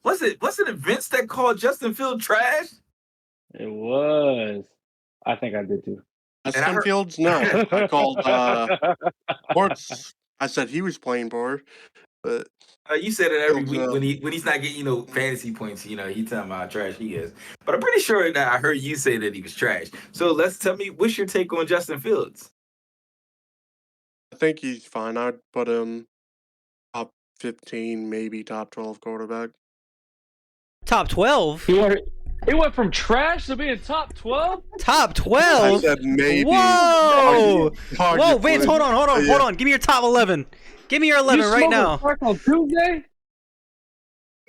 wasn't it Vince that called Justin Fields trash? It was. I think I did too. Justin Fields? No. I called Sports. I said he was playing poor. But you said it every week when he's not getting fantasy points. He talking about how trash he is. But I'm pretty sure that I heard you say that he was trash. So tell me, what's your take on Justin Fields? I think he's fine. I'd put him top 15, maybe top 12 quarterback. Top 12? He went from trash to being top 12? Top 12? I said maybe. Whoa! Whoa, Vince, hold on. Give me your top 11. Give me your 11 right now. On Tuesday?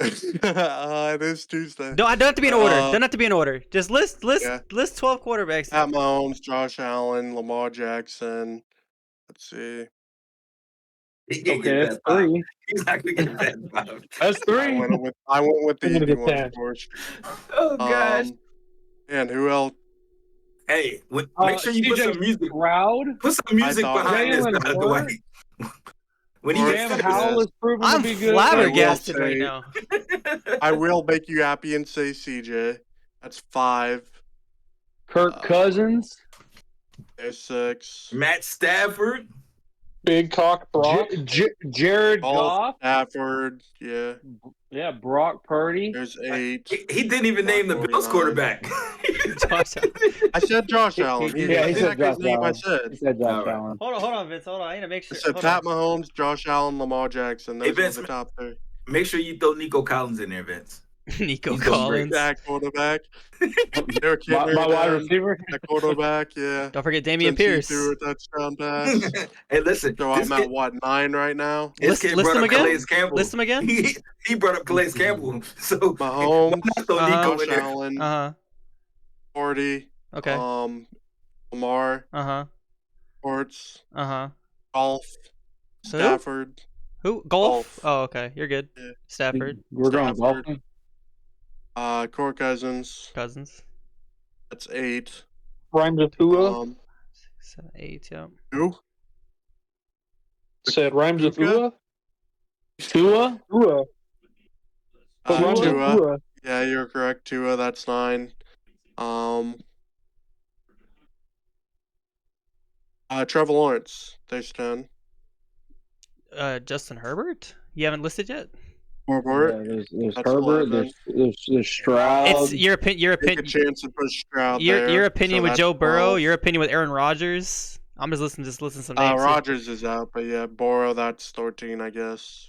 It is Tuesday. No, I don't have to be in order. Don't have to be in order. Just list 12 quarterbacks. Pat Mahomes, Josh Allen, Lamar Jackson. Let's see. Okay, that's 3. He's not gonna get that 5. That's 3. I went with the easy one, of course. Oh gosh. And who else? Hey, make sure you put some music. Put some music behind this, Dwight. When you get Howell is proven I'm to be good. flabbergasted right now. I will make you happy and say CJ. That's 5. Kirk Cousins. There's 6. Matt Stafford. Big Cock Brock. Jared Goff. Stafford. Yeah. Yeah, Brock Purdy. There's 8. He didn't even name the Bills quarterback. I said Josh Allen. He said Josh Allen. I said. He said Josh Allen. Hold on, Vince. Hold on. I need to make sure. I said Pat Mahomes, Josh Allen, Lamar Jackson. Those are the top 3. Make sure you throw Nico Collins in there, Vince. Nico Collins. That quarterback. My wide receiver. That quarterback, yeah. Don't forget Damian Pierce. He threw a touchdown pass. Hey, listen. So I'm at, 9 right now? List him again? List him again? He brought up Calais Campbell. So Mahomes, Josh Allen, 40. Okay. Lamar. Sports. Golf. Stafford. Who? Golf? Oh, okay. You're good. Yeah. Stafford. We're going golfing. Kirk Cousins. That's 8. Rhymes with Tua. 7, 8, yeah. Who? Said rhymes with Tua. Tua. Tua. Yeah, you're correct. Tua. That's 9. Trevor Lawrence. There's 10. Justin Herbert? You haven't listed yet? Herbert. Yeah, there's Herbert. There's Stroud. It's your opinion. Take a chance to push Stroud Your opinion so with Joe Burrow. 12. Your opinion with Aaron Rodgers. I'm just listening some names. Rodgers is out, but yeah, Burrow, that's 13, I guess.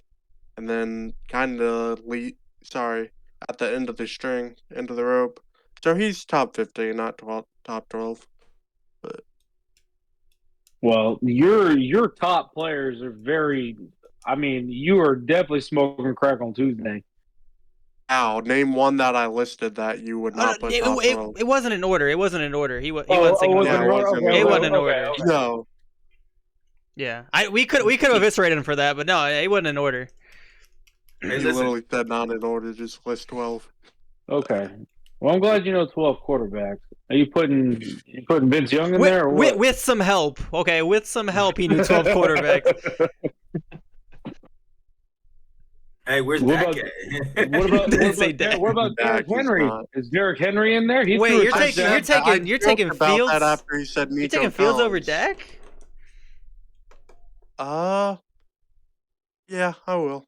And then kind of at the end of the string, end of the rope. So he's top 15, not top 12. But well, your top players are very. I mean, you are definitely smoking crack on Tuesday. Name one that I listed that you would not put top 12. It wasn't in order. He wasn't saying it wasn't in order. No. Yeah, we could have eviscerated him for that, but no, it wasn't in order. You literally said not in order, just list 12. Okay. Well, I'm glad you know 12 quarterbacks. Are you putting Vince Young in there or what? With some help. Okay, with some help, he knew 12 quarterbacks. Hey, where's Dak at? What about Derrick Henry? Is Derrick Henry in there? Wait, you're taking Fields? That after he said Nico You're taking Fields over Dak? Yeah, I will.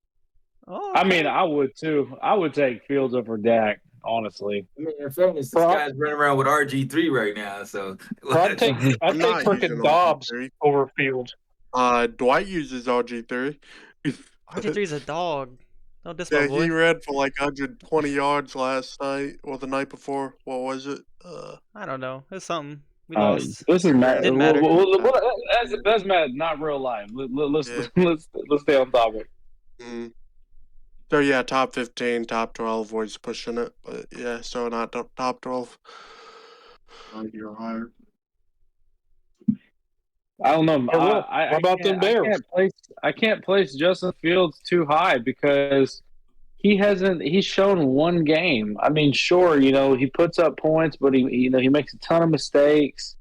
Oh, okay. I mean, I would too. I would take Fields over Dak, honestly. I mean, in fairness, this guy's running around with RG3 right now, so I'd take freaking Dobbs over Fields. Dwight uses RG3. RG3 is a dog. Don't diss my boy. He ran for like 120 yards last night or the night before. What was it? I don't know. It's something. We lost. This is Matt. Didn't matter. That's Matt, not real life. Let's stay on topic. Mm. So yeah, top 15, top 12 was pushing it, but yeah, so not top 12. You're higher. I don't know. What about them Bears? I can't place Justin Fields too high because he's shown one game. I mean, sure, he puts up points, but he makes a ton of mistakes.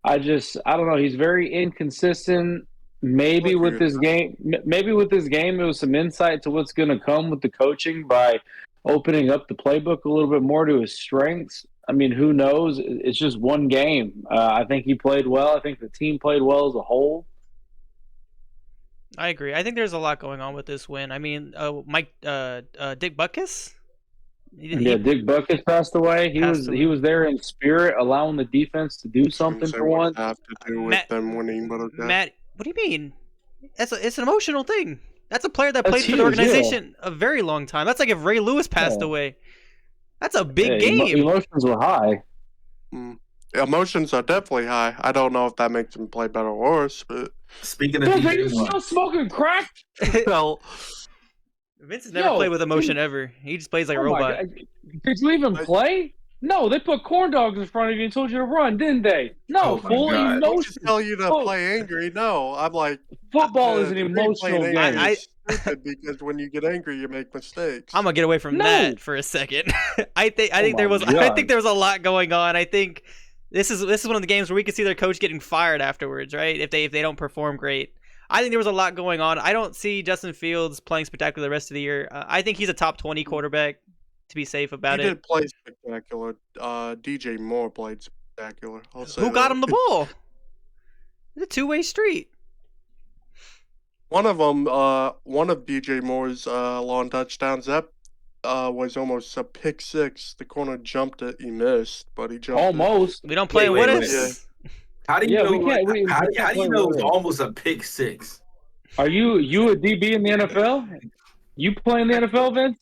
I don't know. He's very inconsistent. Maybe with this game, it was some insight to what's going to come with the coaching by opening up the playbook a little bit more to his strengths. I mean, who knows? It's just one game. I think he played well. I think the team played well as a whole. I agree. I think there's a lot going on with this win. I mean, Dick Butkus? Dick Butkus passed away. He was there in spirit, allowing the defense to do something for once. Have to do with them winning, but okay. Matt, what do you mean? It's an emotional thing. That's a player that played for huge, the organization a very long time. That's like if Ray Lewis passed away. That's a big game. Emotions were high. Emotions are definitely high. I don't know if that makes him play better or worse, but speaking of DJ Moore, still smoking crack. well, Vince has never played with emotion ever. He just plays like a robot. Did you even play? No, they put corn dogs in front of you and told you to run, didn't they? No, full emotion. They just tell you to play angry. No, I'm like, football is an emotional game. Stupid because when you get angry, you make mistakes. I'm gonna get away from that for a second. I think there was a lot going on. I think this is one of the games where we could see their coach getting fired afterwards, right? If they don't perform great. I think there was a lot going on. I don't see Justin Fields playing spectacular the rest of the year. I think he's a top 20 quarterback, to be safe about it. He did play spectacular. DJ Moore played spectacular. Who got him the ball? It's a two-way street. One of them, one of DJ Moore's long touchdowns, that was almost a pick six. The corner jumped it, he missed, but he jumped almost. We don't play with us. How do you know? How do you know it's almost a pick six? Are you a DB in the NFL? You play in the NFL, Vince?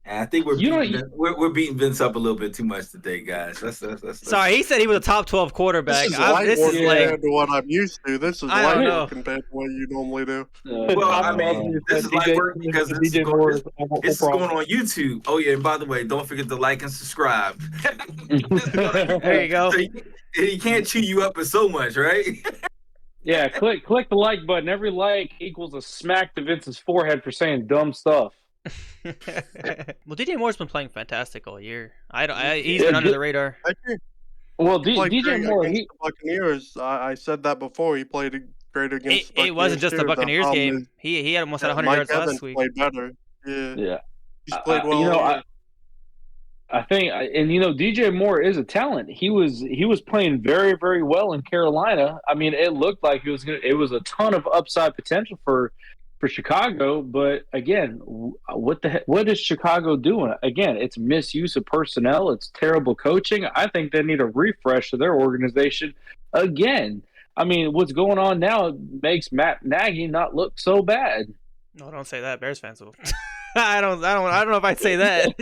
And I think we're beating Vince up a little bit too much today, guys. That's Sorry, he said he was a top 12 quarterback. This is compared to what I'm used to. This is light work compared to what you normally do. Well, I mean, this is light work because this is going on YouTube. Oh yeah, and by the way, don't forget to like and subscribe. There you go. So he can't chew you up with so much, right? Yeah, click the like button. Every like equals a smack to Vince's forehead for saying dumb stuff. Well, DJ Moore's been playing fantastic all year. He's been under the radar. Well, DJ Moore, the Buccaneers. I said that before. He played great against. It wasn't just the Buccaneers game. He had almost had 100 yards last week. Played better. Yeah. He's played well. I think, and DJ Moore is a talent. He was playing very, very well in Carolina. I mean, it looked like it was a ton of upside potential for Chicago, but again, what is Chicago doing? Again, it's misuse of personnel. It's terrible coaching. I think they need a refresh of their organization again. I mean, what's going on now makes Matt Nagy not look so bad. No, don't say that. Bears fans will. I don't know if I'd say that.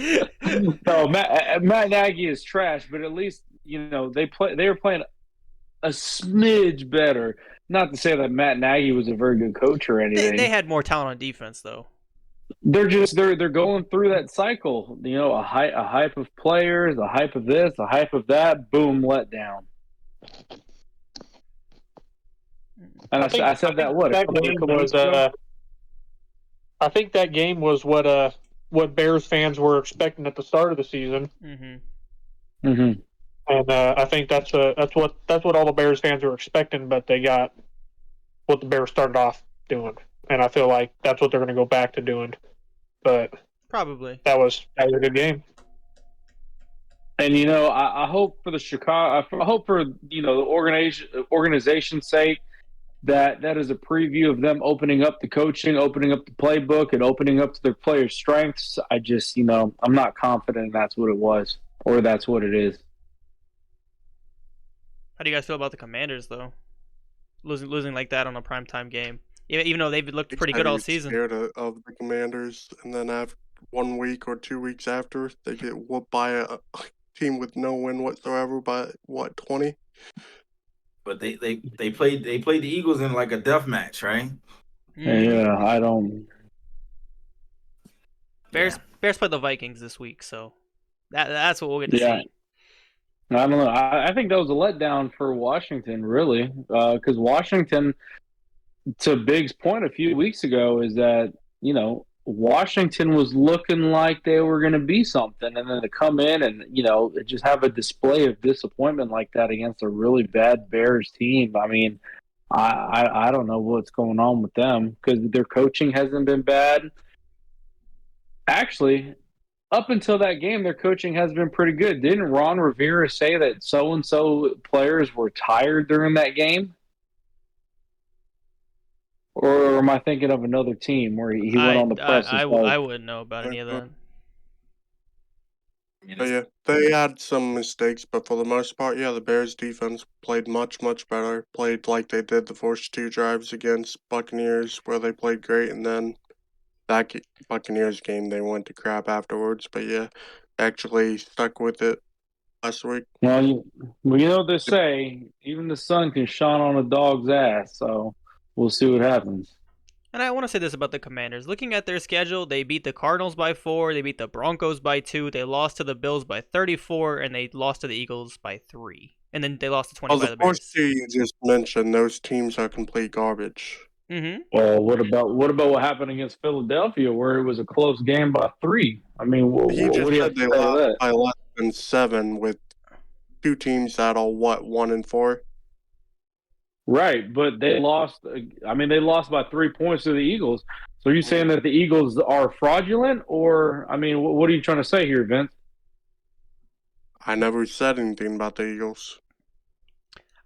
No, Matt Nagy is trash, but at least they were playing a smidge better. Not to say that Matt Nagy was a very good coach or anything. They had more talent on defense, though. They're going through that cycle. A hype of players, a hype of this, a hype of that. Boom, let down. And I said that what? I think that game was what Bears fans were expecting at the start of the season. Mm-hmm. Mm-hmm. And I think that's what all the Bears fans were expecting, but they got what the Bears started off doing, and I feel like that's what they're going to go back to doing. But probably that was a good game. And I hope for the Chicago, I hope for the organization's sake that is a preview of them opening up the coaching, opening up the playbook, and opening up to their players' strengths. I just I'm not confident that's what it was or that's what it is. How do you guys feel about the Commanders, though? Losing like that on a primetime game, even though they've looked pretty good all season. Scared of the Commanders, and then after 1 week or 2 weeks after, they get whooped by a team with no win whatsoever by 20. But they played the Eagles in like a death match, right? Yeah, I don't. Bears play the Vikings this week, so that's what we'll get to see. I don't know. I think that was a letdown for Washington, really, because Washington, to Big's point a few weeks ago, is that Washington was looking like they were going to be something, and then to come in and just have a display of disappointment like that against a really bad Bears team. I mean, I don't know what's going on with them because their coaching hasn't been bad. Actually, up until that game, their coaching has been pretty good. Didn't Ron Rivera say that so-and-so players were tired during that game? Or am I thinking of another team where he went on the press and I wouldn't know about any of that. But yeah, they had some mistakes, but for the most part, yeah, the Bears defense played much, much better. Played like they did the first 2 drives against Buccaneers, where they played great, and then that Buccaneers game, they went to crap afterwards. But yeah, actually stuck with it last week. Well, you know what they say, even the sun can shine on a dog's ass, so we'll see what happens. And I want to say this about the Commanders. Looking at their schedule, they beat the Cardinals by 4, they beat the Broncos by 2, they lost to the Bills by 34, and they lost to the Eagles by 3. And then they lost to 20 by the Bears. The first 2 you just mentioned, those teams are complete garbage. Mm-hmm. Well, what about what happened against Philadelphia, where it was a close game by 3? I mean, what do you have to say to that? By less than 7 with 2 teams that are 1-4. Right, but they lost. I mean, they lost by 3 points to the Eagles. So are you saying that the Eagles are fraudulent, or I mean, what are you trying to say here, Vince? I never said anything about the Eagles.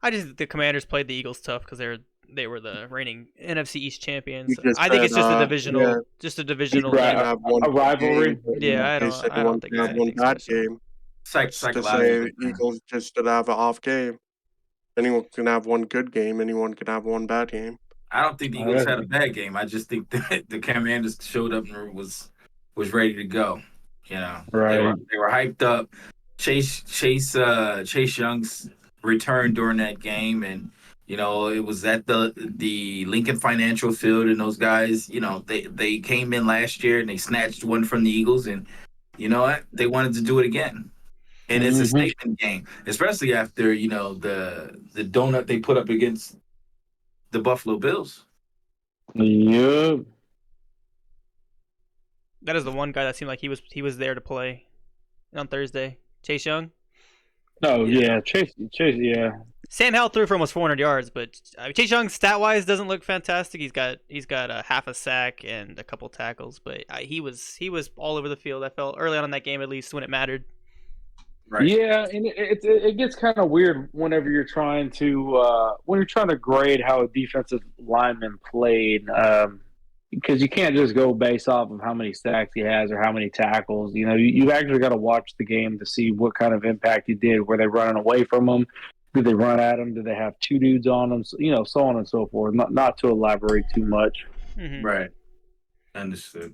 I just think the Commanders played the Eagles tough because they were the reigning NFC East champions. I think it's just a divisional, a rivalry. Yeah, I don't think it's anything special. Game. To say the Eagles just did have an off game. Anyone can have one good game. Anyone can have one bad game. I don't think the Eagles had a bad game. I just think that the Commanders showed up and was ready to go. You know, right? They were hyped up. Chase Young's return during that game, and you know it was at the Lincoln Financial Field, and those guys, you know, they came in last year and they snatched one from the Eagles, and you know what? They wanted to do it again. And it's a statement game, especially after, you know, the donut they put up against the Buffalo Bills. Yeah. That is the one guy that seemed like he was there to play on Thursday. Chase Young. Oh yeah, Chase. Yeah. Sam Howell threw for almost 400 yards, but Chase Young stat-wise doesn't look fantastic. He's got a half a sack and a couple tackles, but he was all over the field. I felt early on in that game, at least when it mattered. Right. Yeah, and it gets kind of weird whenever you're trying to grade how a defensive lineman played, because you can't just go based off of how many sacks he has or how many tackles. You know, you actually got to watch the game to see what kind of impact he did. Were they running away from him? Did they run at him? Did they have 2 dudes on them? You know, so on and so forth. Not to elaborate too much. Mm-hmm. Right. Understood.